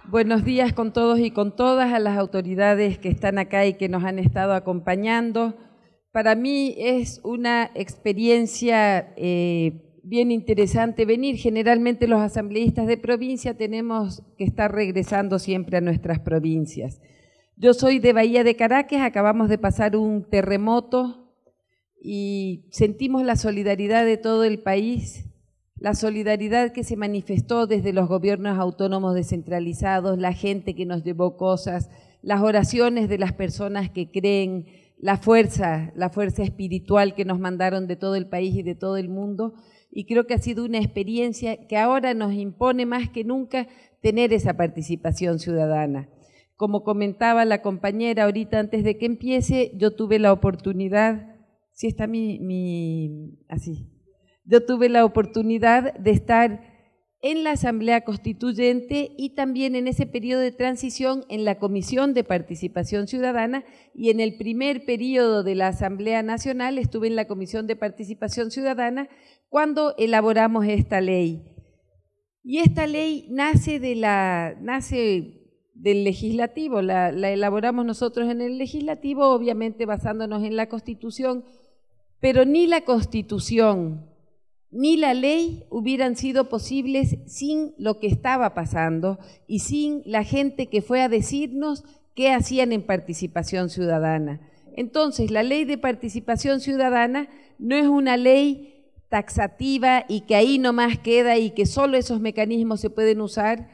Buenos días con todos y con todas, a las autoridades que están acá y que nos han estado acompañando. Para mí es una experiencia bien interesante venir. Generalmente los asambleístas de provincia tenemos que estar regresando siempre a nuestras provincias. Yo soy de Bahía de Caracas, acabamos de pasar un terremoto y sentimos la solidaridad de todo el país, la solidaridad que se manifestó desde los gobiernos autónomos descentralizados, la gente que nos llevó cosas, las oraciones de las personas que creen, la fuerza espiritual que nos mandaron de todo el país y de todo el mundo, y creo que ha sido una experiencia que ahora nos impone más que nunca tener esa participación ciudadana. Como comentaba la compañera ahorita antes de que empiece, yo tuve la oportunidad, sí está así. Yo tuve la oportunidad de estar en la Asamblea Constituyente y también en ese periodo de transición en la Comisión de Participación Ciudadana, y en el primer periodo de la Asamblea Nacional estuve en la Comisión de Participación Ciudadana cuando elaboramos esta ley. Y esta ley nace del legislativo, la elaboramos nosotros en el legislativo, obviamente basándonos en la Constitución, pero ni la Constitución ni la ley hubieran sido posibles sin lo que estaba pasando y sin la gente que fue a decirnos qué hacían en participación ciudadana. Entonces, la ley de participación ciudadana no es una ley taxativa y que ahí nomás queda y que solo esos mecanismos se pueden usar.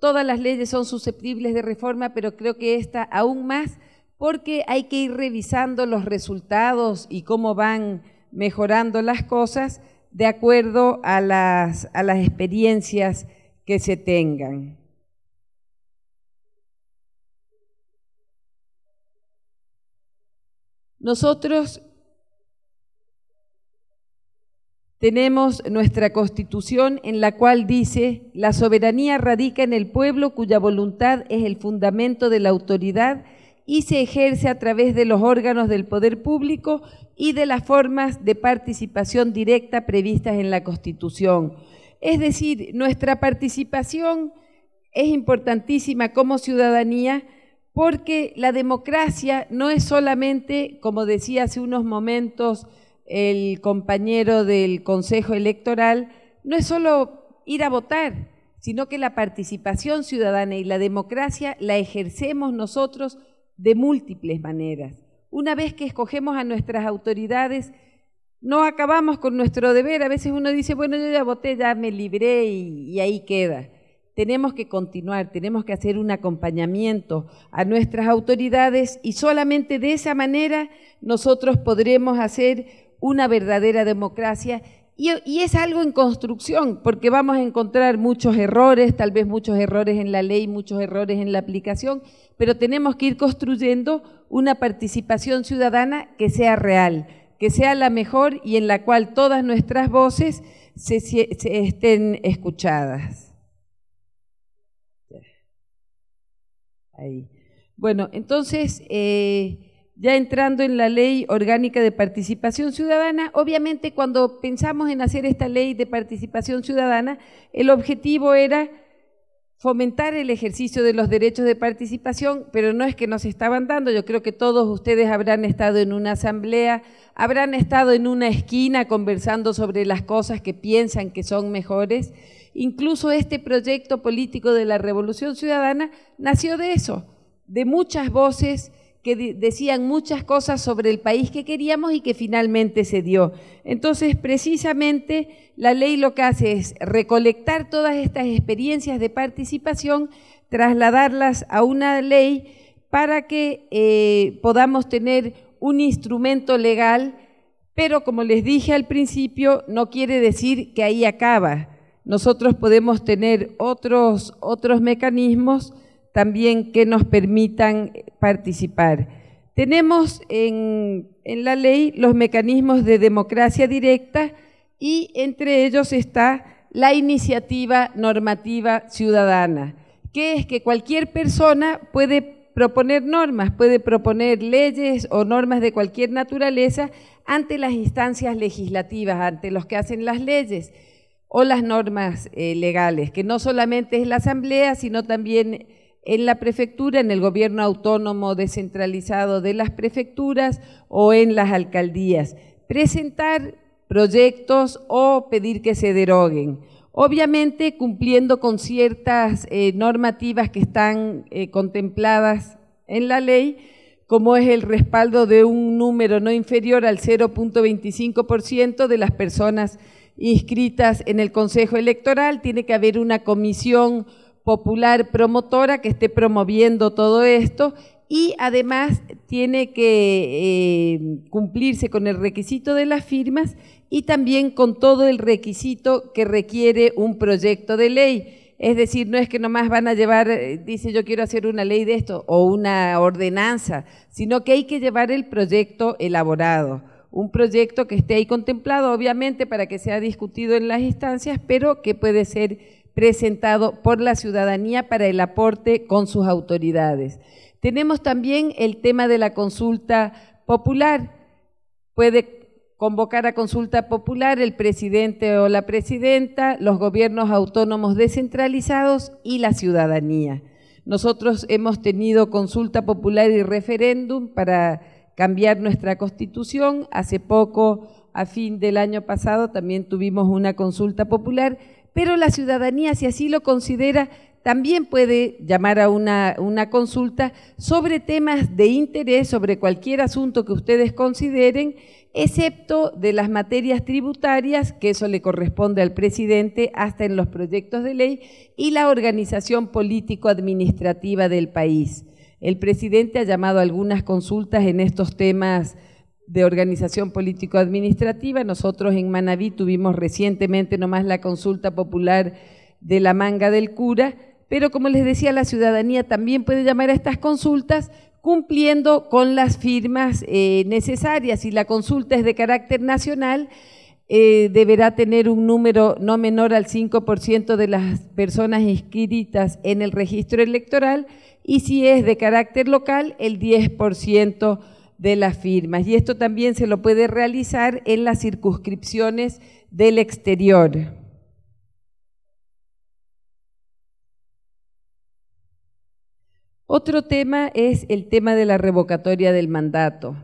Todas las leyes son susceptibles de reforma, pero creo que esta aún más, porque hay que ir revisando los resultados y cómo van mejorando las cosas de acuerdo a las experiencias que se tengan. Nosotros tenemos nuestra Constitución en la cual dice: la soberanía radica en el pueblo cuya voluntad es el fundamento de la autoridad y se ejerce a través de los órganos del poder público y de las formas de participación directa previstas en la Constitución. Es decir, nuestra participación es importantísima como ciudadanía porque la democracia no es solamente, como decía hace unos momentos el compañero del Consejo Electoral, no es solo ir a votar, sino que la participación ciudadana y la democracia la ejercemos nosotros de múltiples maneras. Una vez que escogemos a nuestras autoridades, no acabamos con nuestro deber. A veces uno dice, bueno, yo ya voté, ya me libré y ahí queda. Tenemos que continuar, tenemos que hacer un acompañamiento a nuestras autoridades y solamente de esa manera nosotros podremos hacer una verdadera democracia. Y es algo en construcción, porque vamos a encontrar muchos errores, tal vez muchos errores en la ley, muchos errores en la aplicación, pero tenemos que ir construyendo una participación ciudadana que sea real, que sea la mejor y en la cual todas nuestras voces se estén escuchadas. Ahí. Bueno, entonces, ya entrando en la Ley Orgánica de Participación Ciudadana, obviamente cuando pensamos en hacer esta Ley de Participación Ciudadana, el objetivo era fomentar el ejercicio de los derechos de participación, pero no es que nos estaban dando. Yo creo que todos ustedes habrán estado en una asamblea, habrán estado en una esquina conversando sobre las cosas que piensan que son mejores. Incluso este proyecto político de la Revolución Ciudadana nació de eso, de muchas voces que decían muchas cosas sobre el país que queríamos y que finalmente se dio. Entonces, precisamente, la ley lo que hace es recolectar todas estas experiencias de participación, trasladarlas a una ley para que podamos tener un instrumento legal, pero como les dije al principio, no quiere decir que ahí acaba. Nosotros podemos tener otros mecanismos también que nos permitan participar. Tenemos en la ley los mecanismos de democracia directa y entre ellos está la iniciativa normativa ciudadana, que es que cualquier persona puede proponer normas, puede proponer leyes o normas de cualquier naturaleza ante las instancias legislativas, ante los que hacen las leyes. o las normas legales, que no solamente es la Asamblea, sino también en la prefectura, en el gobierno autónomo descentralizado de las prefecturas o en las alcaldías. Presentar proyectos o pedir que se deroguen. Obviamente cumpliendo con ciertas normativas que están contempladas en la ley, como es el respaldo de un número no inferior al 0.25% de las personas inscritas en el Consejo Electoral. Tiene que haber una comisión popular promotora que esté promoviendo todo esto y además tiene que cumplirse con el requisito de las firmas y también con todo el requisito que requiere un proyecto de ley. Es decir, no es que nomás van a llevar, dice yo quiero hacer una ley de esto o una ordenanza, sino que hay que llevar el proyecto elaborado, un proyecto que esté ahí contemplado, obviamente para que sea discutido en las instancias, pero que puede ser presentado por la ciudadanía para el aporte con sus autoridades. Tenemos también el tema de la consulta popular. Puede convocar a consulta popular el presidente o la presidenta, los gobiernos autónomos descentralizados y la ciudadanía. Nosotros hemos tenido consulta popular y referéndum para cambiar nuestra Constitución. Hace poco, a fin del año pasado, también tuvimos una consulta popular, pero la ciudadanía, si así lo considera, también puede llamar a una consulta sobre temas de interés, sobre cualquier asunto que ustedes consideren, excepto de las materias tributarias, que eso le corresponde al presidente hasta en los proyectos de ley, y la organización político-administrativa del país. El presidente ha llamado a algunas consultas en estos temas de organización político-administrativa. Nosotros en Manabí tuvimos recientemente nomás la consulta popular de la Manga del Cura, pero como les decía, la ciudadanía también puede llamar a estas consultas cumpliendo con las firmas necesarias. Si la consulta es de carácter nacional, deberá tener un número no menor al 5% de las personas inscritas en el registro electoral y si es de carácter local, el 10% de las firmas. Y esto también se lo puede realizar en las circunscripciones del exterior. Otro tema es el tema de la revocatoria del mandato.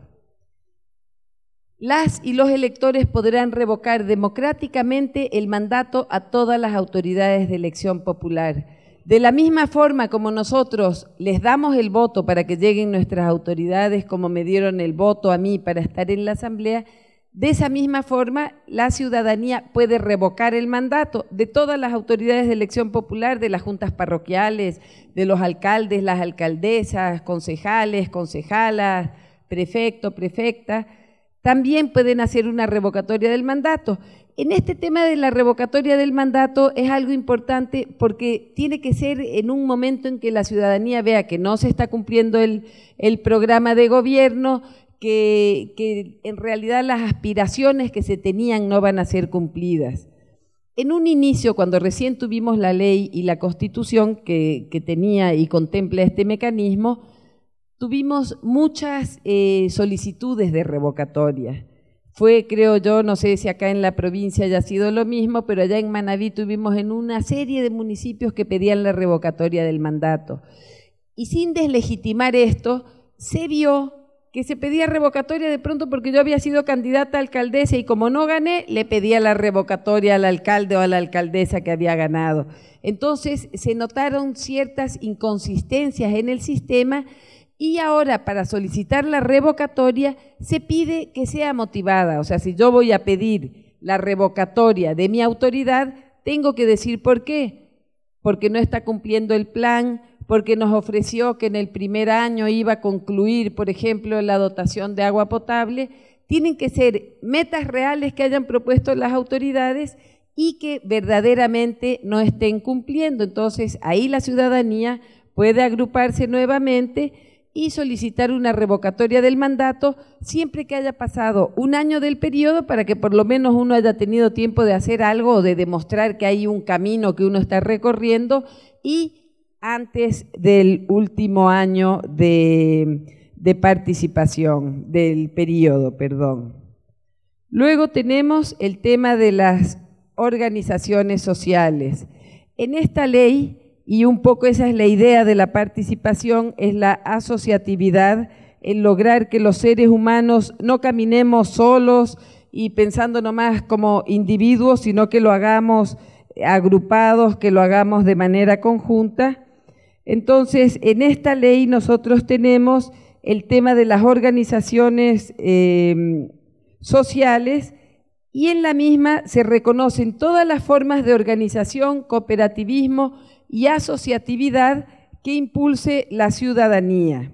Las y los electores podrán revocar democráticamente el mandato a todas las autoridades de elección popular. De la misma forma como nosotros les damos el voto para que lleguen nuestras autoridades, como me dieron el voto a mí para estar en la Asamblea, de esa misma forma la ciudadanía puede revocar el mandato de todas las autoridades de elección popular, de las juntas parroquiales, de los alcaldes, las alcaldesas, concejales, concejalas, prefecto, prefecta. También pueden hacer una revocatoria del mandato. En este tema de la revocatoria del mandato es algo importante porque tiene que ser en un momento en que la ciudadanía vea que no se está cumpliendo el programa de gobierno, que en realidad las aspiraciones que se tenían no van a ser cumplidas. En un inicio, cuando recién tuvimos la ley y la Constitución que tenía y contempla este mecanismo, tuvimos muchas solicitudes de revocatoria. Fue, creo yo, no sé si acá en la provincia haya sido lo mismo, pero allá en Manabí tuvimos en una serie de municipios que pedían la revocatoria del mandato. Y sin deslegitimar esto, se vio que se pedía revocatoria de pronto porque yo había sido candidata a alcaldesa y como no gané, le pedía la revocatoria al alcalde o a la alcaldesa que había ganado. Entonces se notaron ciertas inconsistencias en el sistema y ahora para solicitar la revocatoria se pide que sea motivada. O sea, si yo voy a pedir la revocatoria de mi autoridad, tengo que decir por qué. Porque no está cumpliendo el plan, porque nos ofreció que en el primer año iba a concluir, por ejemplo, la dotación de agua potable. Tienen que ser metas reales que hayan propuesto las autoridades y que verdaderamente no estén cumpliendo. Entonces, ahí la ciudadanía puede agruparse nuevamente y solicitar una revocatoria del mandato siempre que haya pasado un año del periodo para que por lo menos uno haya tenido tiempo de hacer algo o de demostrar que hay un camino que uno está recorriendo y antes del último año de participación, del periodo, perdón. Luego tenemos el tema de las organizaciones sociales. En esta ley, y un poco esa es la idea de la participación, es la asociatividad, el lograr que los seres humanos no caminemos solos y pensando nomás como individuos, sino que lo hagamos agrupados, que lo hagamos de manera conjunta. Entonces, en esta ley nosotros tenemos el tema de las organizaciones sociales, y en la misma se reconocen todas las formas de organización, cooperativismo y asociatividad que impulse la ciudadanía.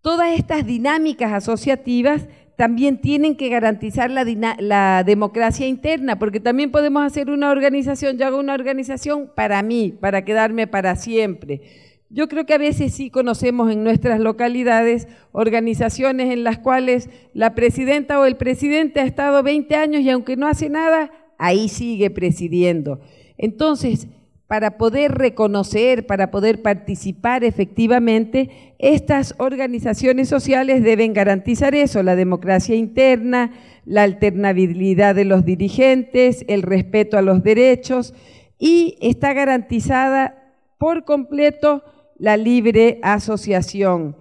Todas estas dinámicas asociativas también tienen que garantizar la democracia interna, porque también podemos hacer una organización, yo hago una organización para mí, para quedarme para siempre. Yo creo que a veces sí conocemos en nuestras localidades organizaciones en las cuales la presidenta o el presidente ha estado 20 años y aunque no hace nada, ahí sigue presidiendo. Entonces, para poder reconocer, para poder participar efectivamente, estas organizaciones sociales deben garantizar eso, la democracia interna, la alternabilidad de los dirigentes, el respeto a los derechos, y está garantizada por completo la libre asociación.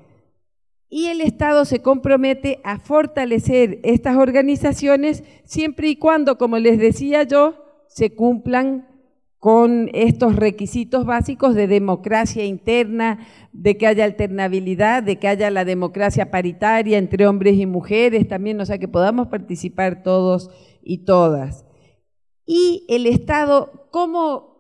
Y el Estado se compromete a fortalecer estas organizaciones siempre y cuando, como les decía yo, se cumplan con estos requisitos básicos de democracia interna, de que haya alternabilidad, de que haya la democracia paritaria entre hombres y mujeres también, o sea, que podamos participar todos y todas. Y el Estado, ¿cómo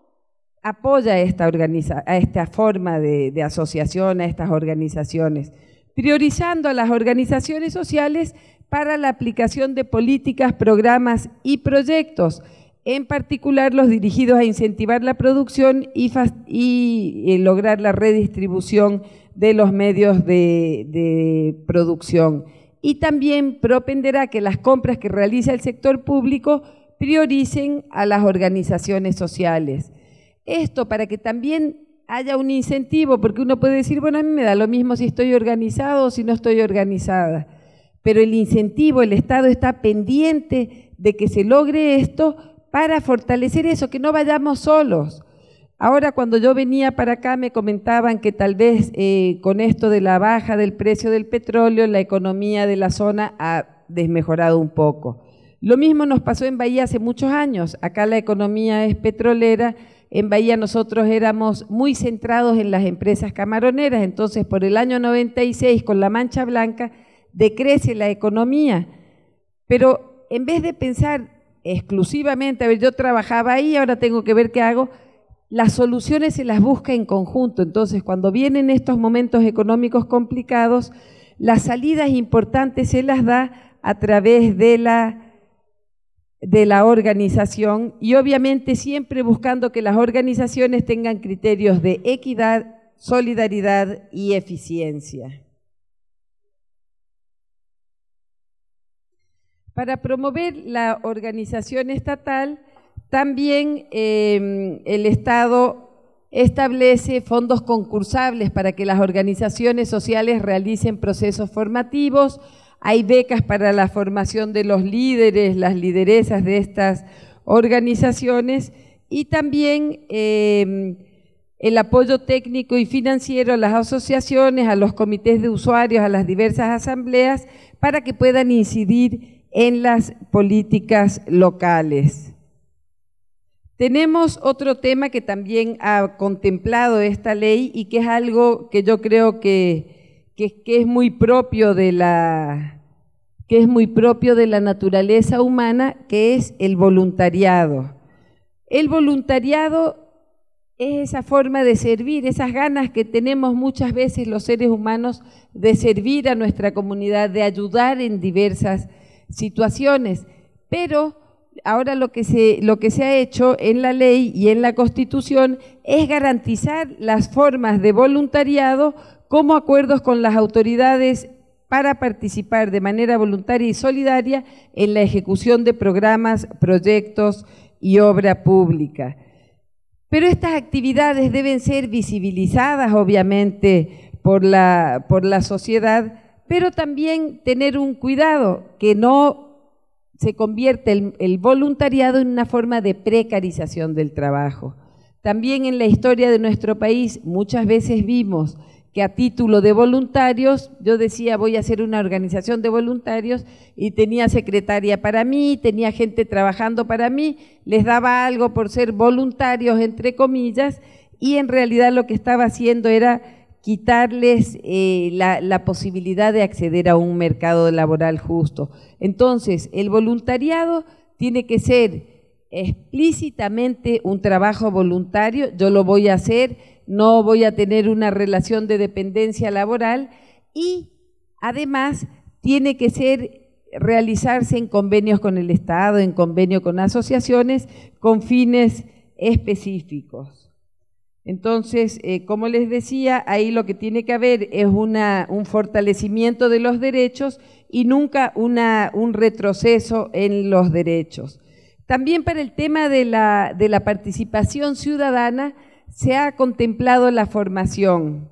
apoya a esta forma de asociación, a estas organizaciones? Priorizando a las organizaciones sociales para la aplicación de políticas, programas y proyectos, en particular los dirigidos a incentivar la producción y lograr la redistribución de los medios de producción. Y también propenderá que las compras que realiza el sector público prioricen a las organizaciones sociales. Esto para que también haya un incentivo, porque uno puede decir, bueno, a mí me da lo mismo si estoy organizado o si no estoy organizada, pero el incentivo, el Estado está pendiente de que se logre esto para fortalecer eso, que no vayamos solos. Ahora cuando yo venía para acá me comentaban que tal vez con esto de la baja del precio del petróleo, la economía de la zona ha desmejorado un poco. Lo mismo nos pasó en Bahía hace muchos años, acá la economía es petrolera. En Bahía nosotros éramos muy centrados en las empresas camaroneras, entonces por el año 96 con la mancha blanca decrece la economía, pero en vez de pensar exclusivamente, a ver, yo trabajaba ahí, ahora tengo que ver qué hago, las soluciones se las busca en conjunto. Entonces cuando vienen estos momentos económicos complicados, las salidas importantes se las da a través de la organización y obviamente siempre buscando que las organizaciones tengan criterios de equidad, solidaridad y eficiencia. Para promover la organización estatal, también el Estado establece fondos concursables para que las organizaciones sociales realicen procesos formativos. Hay becas para la formación de los líderes, las lideresas de estas organizaciones y también el apoyo técnico y financiero a las asociaciones, a los comités de usuarios, a las diversas asambleas para que puedan incidir en las políticas locales. Tenemos otro tema que también ha contemplado esta ley y que es algo que yo creo que es muy propio de la naturaleza humana, que es el voluntariado. El voluntariado es esa forma de servir, esas ganas que tenemos muchas veces los seres humanos de servir a nuestra comunidad, de ayudar en diversas situaciones, pero ahora lo que se ha hecho en la ley y en la Constitución es garantizar las formas de voluntariado como acuerdos con las autoridades para participar de manera voluntaria y solidaria en la ejecución de programas, proyectos y obra pública. Pero estas actividades deben ser visibilizadas, obviamente, por la sociedad, pero también tener un cuidado, que no se convierte el voluntariado en una forma de precarización del trabajo. También en la historia de nuestro país muchas veces vimos que a título de voluntarios, yo decía voy a hacer una organización de voluntarios y tenía secretaria para mí, tenía gente trabajando para mí, les daba algo por ser voluntarios entre comillas y en realidad lo que estaba haciendo era quitarles la posibilidad de acceder a un mercado laboral justo. Entonces, el voluntariado tiene que ser explícitamente un trabajo voluntario, yo lo voy a hacer, no voy a tener una relación de dependencia laboral y además tiene que realizarse en convenios con el Estado, en convenio con asociaciones, con fines específicos. Entonces, como les decía, ahí lo que tiene que haber es un fortalecimiento de los derechos y nunca un retroceso en los derechos. También para el tema de la participación ciudadana se ha contemplado la formación.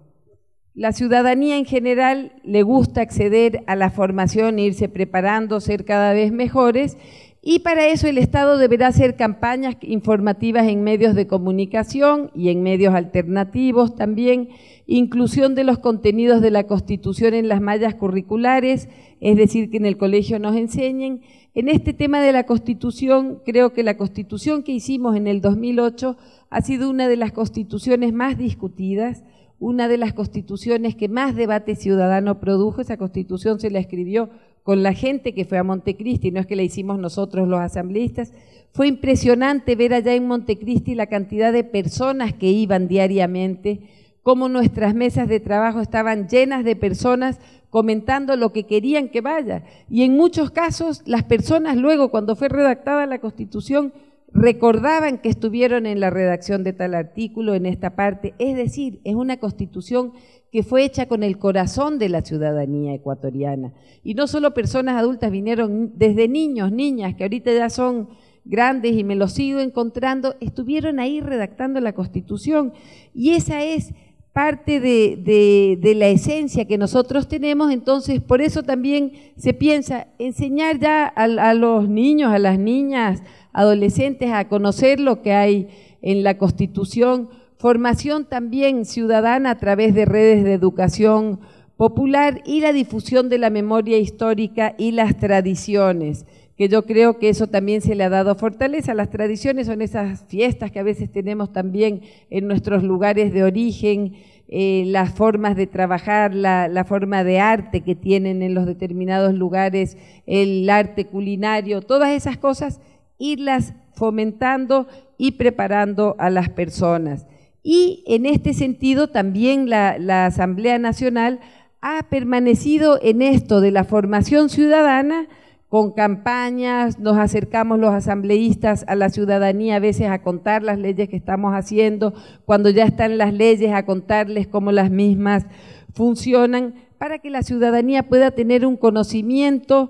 La ciudadanía en general le gusta acceder a la formación, irse preparando, ser cada vez mejores y para eso el Estado deberá hacer campañas informativas en medios de comunicación y en medios alternativos también, inclusión de los contenidos de la Constitución en las mallas curriculares, es decir, que en el colegio nos enseñen. En este tema de la Constitución, creo que la Constitución que hicimos en el 2008 ha sido una de las constituciones más discutidas, una de las constituciones que más debate ciudadano produjo. Esa Constitución se la escribió con la gente que fue a Montecristi, no es que la hicimos nosotros los asambleístas. Fue impresionante ver allá en Montecristi la cantidad de personas que iban diariamente, cómo nuestras mesas de trabajo estaban llenas de personas comentando lo que querían que vaya. Y en muchos casos las personas luego, cuando fue redactada la Constitución, recordaban que estuvieron en la redacción de tal artículo, en esta parte. Es decir, es una Constitución que fue hecha con el corazón de la ciudadanía ecuatoriana. Y no solo personas adultas, vinieron desde niños, niñas, que ahorita ya son grandes y me los sigo encontrando, estuvieron ahí redactando la Constitución. Y esa es parte de la esencia que nosotros tenemos, entonces por eso también se piensa enseñar ya a los niños, a las niñas, adolescentes a conocer lo que hay en la Constitución, formación también ciudadana a través de redes de educación popular y la difusión de la memoria histórica y las tradiciones, que yo creo que eso también se le ha dado fortaleza. Las tradiciones son esas fiestas que a veces tenemos también en nuestros lugares de origen, las formas de trabajar, la forma de arte que tienen en los determinados lugares, el arte culinario, todas esas cosas, irlas fomentando y preparando a las personas. Y en este sentido también la Asamblea Nacional ha permanecido en esto de la formación ciudadana, con campañas, nos acercamos los asambleístas a la ciudadanía a veces a contar las leyes que estamos haciendo, cuando ya están las leyes a contarles cómo las mismas funcionan, para que la ciudadanía pueda tener un conocimiento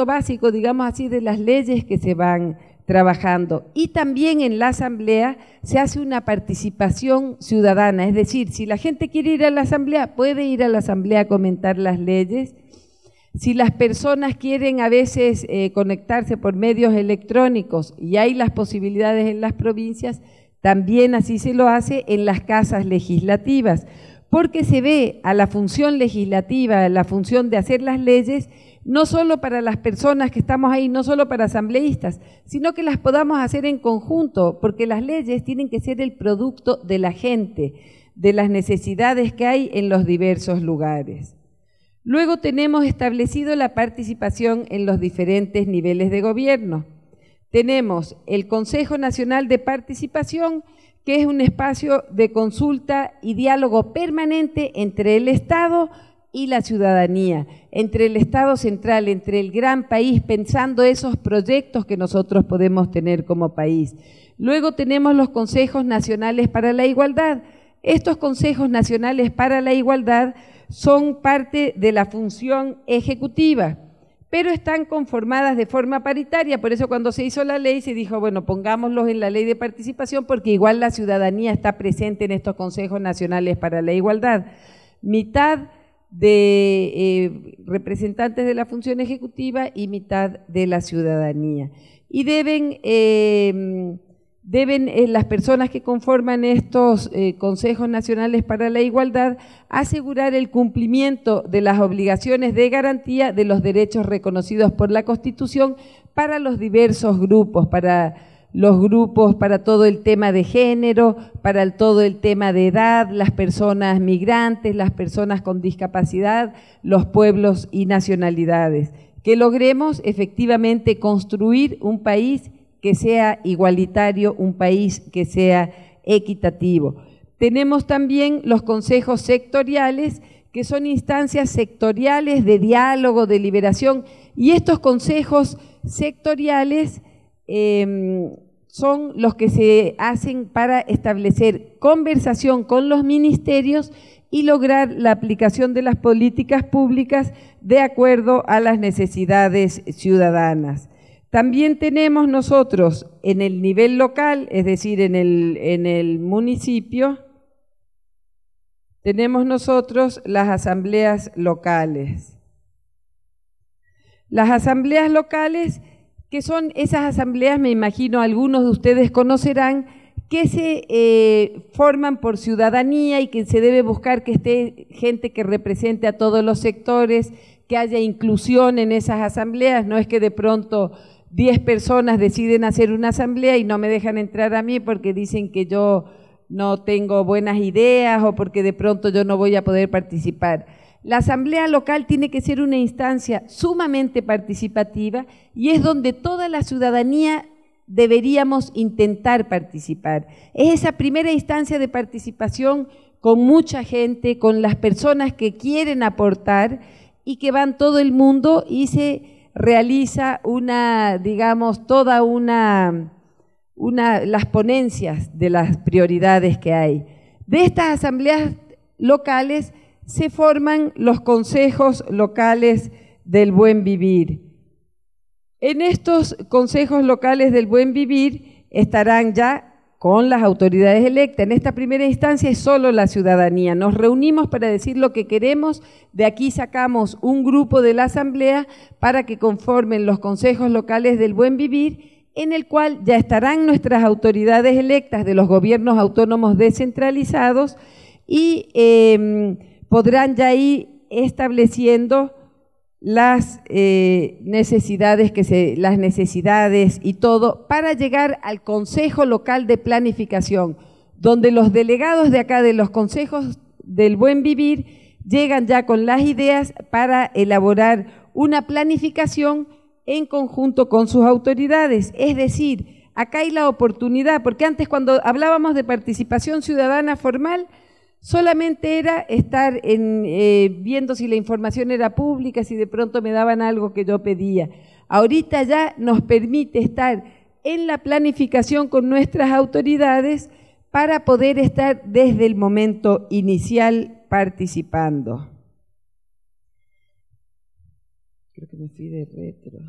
básico, digamos así, de las leyes que se van trabajando. Y también en la asamblea se hace una participación ciudadana, es decir, si la gente quiere ir a la asamblea, puede ir a la asamblea a comentar las leyes. Si las personas quieren a veces conectarse por medios electrónicos y hay las posibilidades en las provincias, también así se lo hace en las casas legislativas, porque se ve a la función legislativa, a la función de hacer las leyes, no solo para las personas que estamos ahí, no solo para asambleístas, sino que las podamos hacer en conjunto, porque las leyes tienen que ser el producto de la gente, de las necesidades que hay en los diversos lugares. Luego tenemos establecido la participación en los diferentes niveles de gobierno. Tenemos el Consejo Nacional de Participación, que es un espacio de consulta y diálogo permanente entre el Estado y la ciudadanía, entre el Estado central, entre el gran país, pensando esos proyectos que nosotros podemos tener como país. Luego tenemos los Consejos Nacionales para la Igualdad. Estos Consejos Nacionales para la Igualdad son parte de la función ejecutiva, pero están conformadas de forma paritaria, por eso cuando se hizo la ley se dijo, bueno, pongámoslos en la ley de participación porque igual la ciudadanía está presente en estos Consejos Nacionales para la Igualdad. Mitad de representantes de la función ejecutiva y mitad de la ciudadanía. Y deben las personas que conforman estos consejos nacionales para la igualdad asegurar el cumplimiento de las obligaciones de garantía de los derechos reconocidos por la Constitución para los diversos grupos, para los grupos, para todo el tema de género, para todo el tema de edad, las personas migrantes, las personas con discapacidad, los pueblos y nacionalidades. Que logremos efectivamente construir un país que sea igualitario, un país que sea equitativo. Tenemos también los consejos sectoriales, que son instancias sectoriales de diálogo, de deliberación, y estos consejos sectoriales son los que se hacen para establecer conversación con los ministerios y lograr la aplicación de las políticas públicas de acuerdo a las necesidades ciudadanas. También tenemos nosotros en el nivel local, es decir, en el municipio, tenemos nosotros las asambleas locales. Las asambleas locales, que son esas asambleas, me imagino algunos de ustedes conocerán, que se forman por ciudadanía y que se debe buscar que esté gente que represente a todos los sectores, que haya inclusión en esas asambleas, no es que de pronto 10 personas deciden hacer una asamblea y no me dejan entrar a mí porque dicen que yo no tengo buenas ideas o porque de pronto yo no voy a poder participar. La asamblea local tiene que ser una instancia sumamente participativa y es donde toda la ciudadanía deberíamos intentar participar. Es esa primera instancia de participación con mucha gente, con las personas que quieren aportar y que van todo el mundo y se realiza las ponencias de las prioridades que hay. De estas asambleas locales se forman los consejos locales del buen vivir. En estos consejos locales del buen vivir estarán ya con las autoridades electas. En esta primera instancia es solo la ciudadanía. Nos reunimos para decir lo que queremos, de aquí sacamos un grupo de la asamblea para que conformen los consejos locales del buen vivir, en el cual ya estarán nuestras autoridades electas de los gobiernos autónomos descentralizados y podrán ya ir estableciendo las necesidades y todo para llegar al Consejo Local de Planificación, donde los delegados de acá de los consejos del buen vivir llegan ya con las ideas para elaborar una planificación en conjunto con sus autoridades. Es decir, acá hay la oportunidad, porque antes cuando hablábamos de participación ciudadana formal, solamente era estar viendo si la información era pública, si de pronto me daban algo que yo pedía. Ahorita ya nos permite estar en la planificación con nuestras autoridades para poder estar desde el momento inicial participando. Creo que me fui de retro.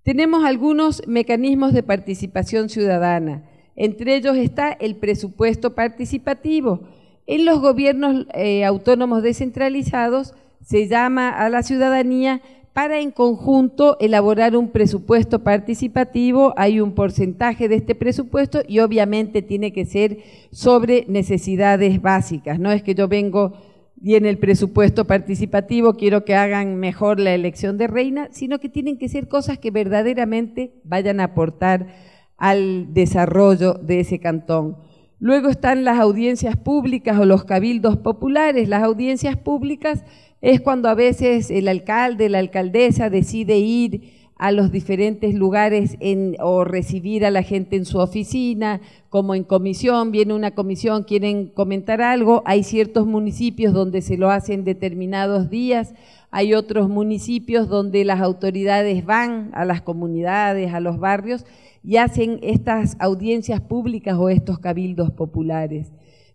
Tenemos algunos mecanismos de participación ciudadana. Entre ellos está el presupuesto participativo. En los gobiernos autónomos descentralizados se llama a la ciudadanía para en conjunto elaborar un presupuesto participativo. Hay un porcentaje de este presupuesto y obviamente tiene que ser sobre necesidades básicas. No es que yo vengo y en el presupuesto participativo quiero que hagan mejor la elección de reina, sino que tienen que ser cosas que verdaderamente vayan a aportar al desarrollo de ese cantón. Luego están las audiencias públicas o los cabildos populares. Las audiencias públicas es cuando a veces el alcalde, la alcaldesa decide ir a los diferentes lugares o recibir a la gente en su oficina, como en comisión, viene una comisión, quieren comentar algo, hay ciertos municipios donde se lo hacen determinados días, hay otros municipios donde las autoridades van a las comunidades, a los barrios, y hacen estas audiencias públicas o estos cabildos populares.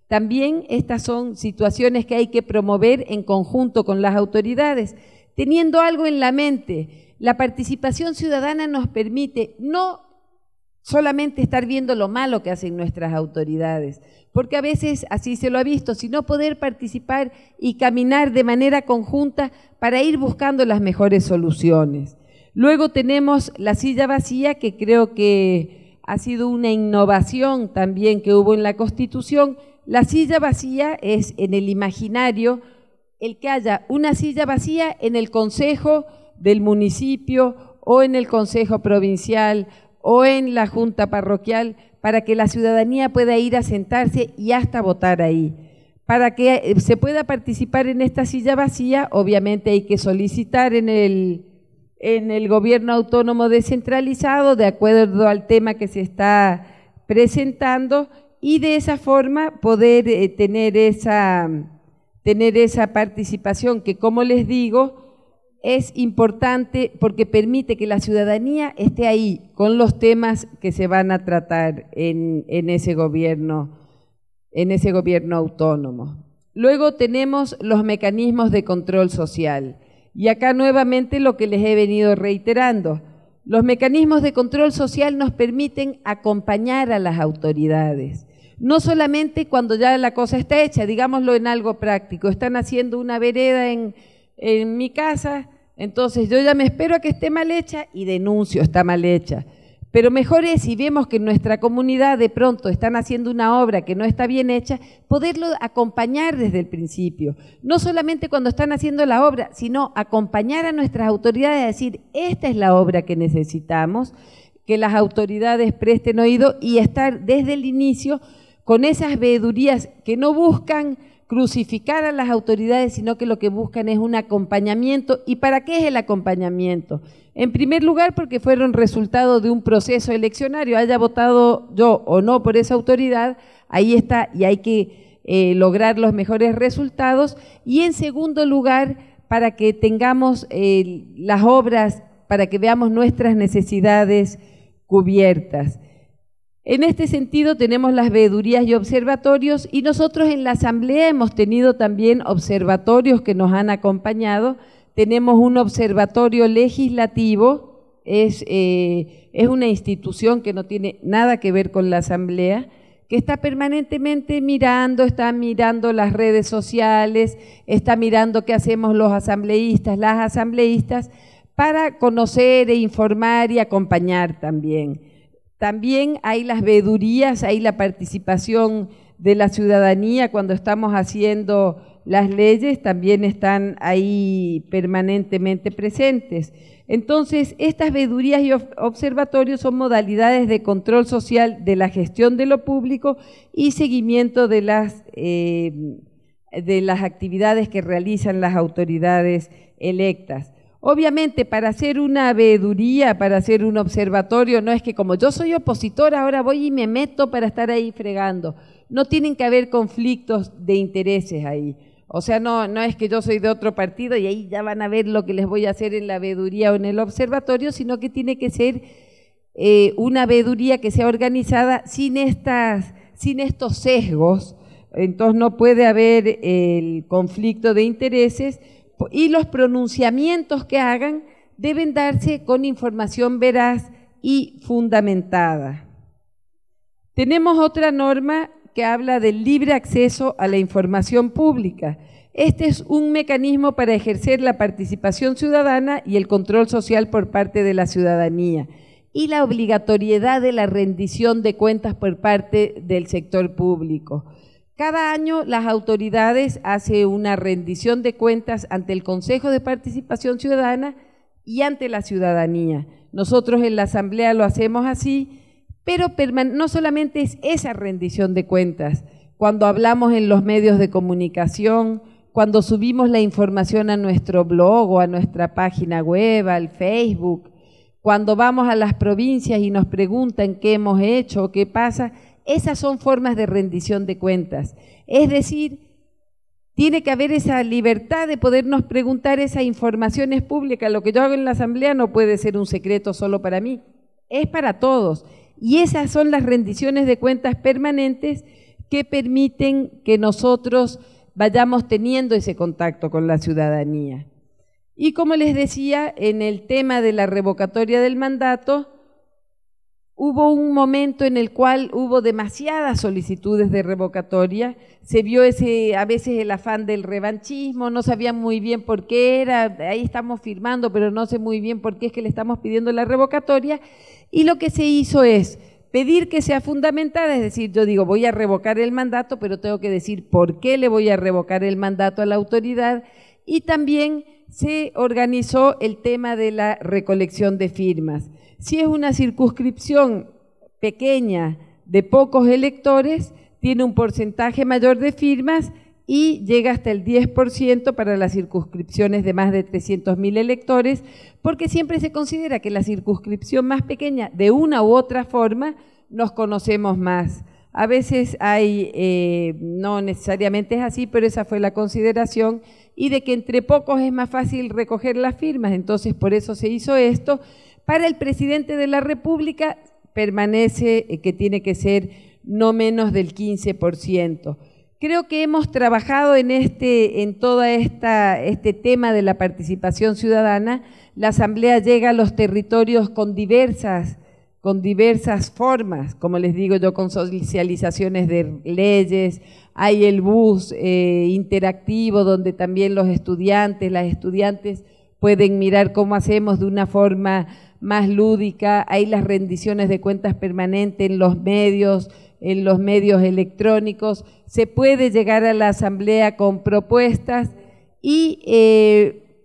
También estas son situaciones que hay que promover en conjunto con las autoridades, teniendo algo en la mente. La participación ciudadana nos permite no solamente estar viendo lo malo que hacen nuestras autoridades, porque a veces así se lo ha visto, sino poder participar y caminar de manera conjunta para ir buscando las mejores soluciones. Luego tenemos la silla vacía, que creo que ha sido una innovación también que hubo en la Constitución. La silla vacía es en el imaginario el que haya una silla vacía en el consejo del municipio o en el consejo provincial o en la junta parroquial, para que la ciudadanía pueda ir a sentarse y hasta votar ahí. Para que se pueda participar en esta silla vacía, obviamente hay que solicitar en el gobierno autónomo descentralizado, de acuerdo al tema que se está presentando, y de esa forma poder tener esa participación que, como les digo, es importante porque permite que la ciudadanía esté ahí con los temas que se van a tratar en ese gobierno autónomo. Luego tenemos los mecanismos de control social. Y acá nuevamente lo que les he venido reiterando, los mecanismos de control social nos permiten acompañar a las autoridades. No solamente cuando ya la cosa está hecha, digámoslo en algo práctico, están haciendo una vereda en mi casa, entonces yo ya me espero a que esté mal hecha y denuncio, está mal hecha. Pero mejor es, si vemos que en nuestra comunidad de pronto están haciendo una obra que no está bien hecha, poderlo acompañar desde el principio. No solamente cuando están haciendo la obra, sino acompañar a nuestras autoridades a decir, esta es la obra que necesitamos, que las autoridades presten oído y estar desde el inicio con esas veedurías que no buscan crucificar a las autoridades, sino que lo que buscan es un acompañamiento. ¿Y para qué es el acompañamiento? En primer lugar, porque fueron resultado de un proceso eleccionario, haya votado yo o no por esa autoridad, ahí está, y hay que lograr los mejores resultados. Y en segundo lugar, para que tengamos las obras, para que veamos nuestras necesidades cubiertas. En este sentido tenemos las veedurías y observatorios, y nosotros en la Asamblea hemos tenido también observatorios que nos han acompañado. Tenemos un observatorio legislativo, es una institución que no tiene nada que ver con la Asamblea, que está permanentemente está mirando las redes sociales, está mirando qué hacemos los asambleístas, las asambleístas, para conocer e informar y acompañar también. También hay las veedurías, hay la participación de la ciudadanía cuando estamos haciendo las leyes, también están ahí permanentemente presentes. Entonces, estas veedurías y observatorios son modalidades de control social de la gestión de lo público y seguimiento de las actividades que realizan las autoridades electas. Obviamente, para hacer una veeduría, para hacer un observatorio, no es que como yo soy opositor, ahora voy y me meto para estar ahí fregando. No tienen que haber conflictos de intereses ahí. O sea, no es que yo soy de otro partido y ahí ya van a ver lo que les voy a hacer en la veeduría o en el observatorio, sino que tiene que ser una veeduría que sea organizada sin estos sesgos. Entonces no puede haber el conflicto de intereses, y los pronunciamientos que hagan deben darse con información veraz y fundamentada. Tenemos otra norma que habla del libre acceso a la información pública. Este es un mecanismo para ejercer la participación ciudadana y el control social por parte de la ciudadanía, y la obligatoriedad de la rendición de cuentas por parte del sector público. Cada año las autoridades hacen una rendición de cuentas ante el Consejo de Participación Ciudadana y ante la ciudadanía. Nosotros en la Asamblea lo hacemos así, pero no solamente es esa rendición de cuentas. Cuando hablamos en los medios de comunicación, cuando subimos la información a nuestro blog o a nuestra página web, al Facebook, cuando vamos a las provincias y nos preguntan qué hemos hecho o qué pasa, esas son formas de rendición de cuentas. Es decir, tiene que haber esa libertad de podernos preguntar, esa información es pública. Lo que yo hago en la Asamblea no puede ser un secreto solo para mí, es para todos. Y esas son las rendiciones de cuentas permanentes que permiten que nosotros vayamos teniendo ese contacto con la ciudadanía. Y como les decía, en el tema de la revocatoria del mandato, Hubo un momento en el cual hubo demasiadas solicitudes de revocatoria, se vio a veces el afán del revanchismo, no sabían muy bien por qué era, ahí estamos firmando, pero no sé muy bien por qué es que le estamos pidiendo la revocatoria, y lo que se hizo es pedir que sea fundamentada, es decir, yo digo, voy a revocar el mandato, pero tengo que decir por qué le voy a revocar el mandato a la autoridad, y también se organizó el tema de la recolección de firmas. Si es una circunscripción pequeña de pocos electores, tiene un porcentaje mayor de firmas y llega hasta el 10% para las circunscripciones de más de 300.000 electores, porque siempre se considera que la circunscripción más pequeña, de una u otra forma, nos conocemos más. A veces hay, no necesariamente es así, pero esa fue la consideración, y de que entre pocos es más fácil recoger las firmas, entonces por eso se hizo esto. Para el presidente de la República permanece que tiene que ser no menos del 15%. Creo que hemos trabajado en todo este tema de la participación ciudadana. La Asamblea llega a los territorios con diversas formas, como les digo yo, con socializaciones de leyes, hay el bus interactivo donde también los estudiantes, las estudiantes pueden mirar cómo hacemos de una forma más lúdica, hay las rendiciones de cuentas permanentes en los medios electrónicos, se puede llegar a la Asamblea con propuestas y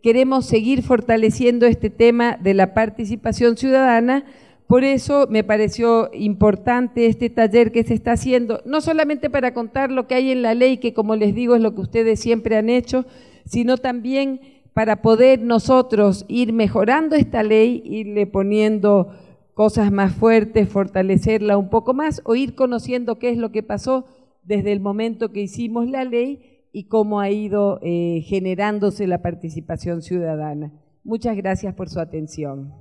queremos seguir fortaleciendo este tema de la participación ciudadana. Por eso me pareció importante este taller que se está haciendo, no solamente para contar lo que hay en la ley, que como les digo es lo que ustedes siempre han hecho, sino también para poder nosotros ir mejorando esta ley, irle poniendo cosas más fuertes, fortalecerla un poco más o ir conociendo qué es lo que pasó desde el momento que hicimos la ley y cómo ha ido generándose la participación ciudadana. Muchas gracias por su atención.